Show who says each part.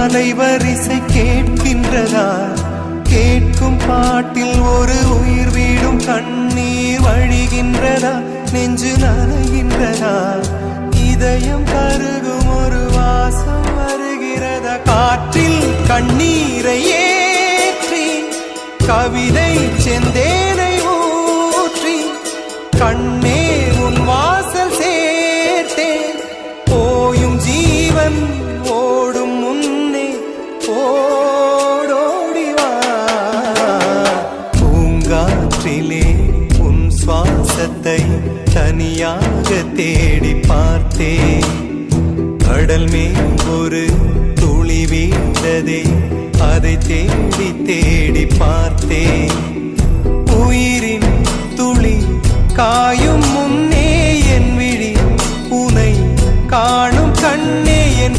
Speaker 1: அலைவரிசை கேட்கின்றதா? கேட்கும் பாட்டில் ஒரு உயிர் வீடும் கண்ணீர் வழிகின்றதா? நெஞ்சு நனைகின்றதா? இதயம் கருகும் ஒரு வாசம் வருகிறதா? காற்றில் கண்ணீரை ஏற்றி கவிதை செந்தேனை ஊற்றி கண்ணே உன் வாசல் சேர்த்தே போயும் ஜீவன் ஓடும் முன்னே ஓடோடிவா. பூங்காற்றிலே உன் சுவாசத்தை தனியாக தேடி பார்த்தே. கடல் மேல் ஒரு துளி வீழ்ந்ததே, அதை தேடி தேடி பார்த்தே. உயிரின் துளி காய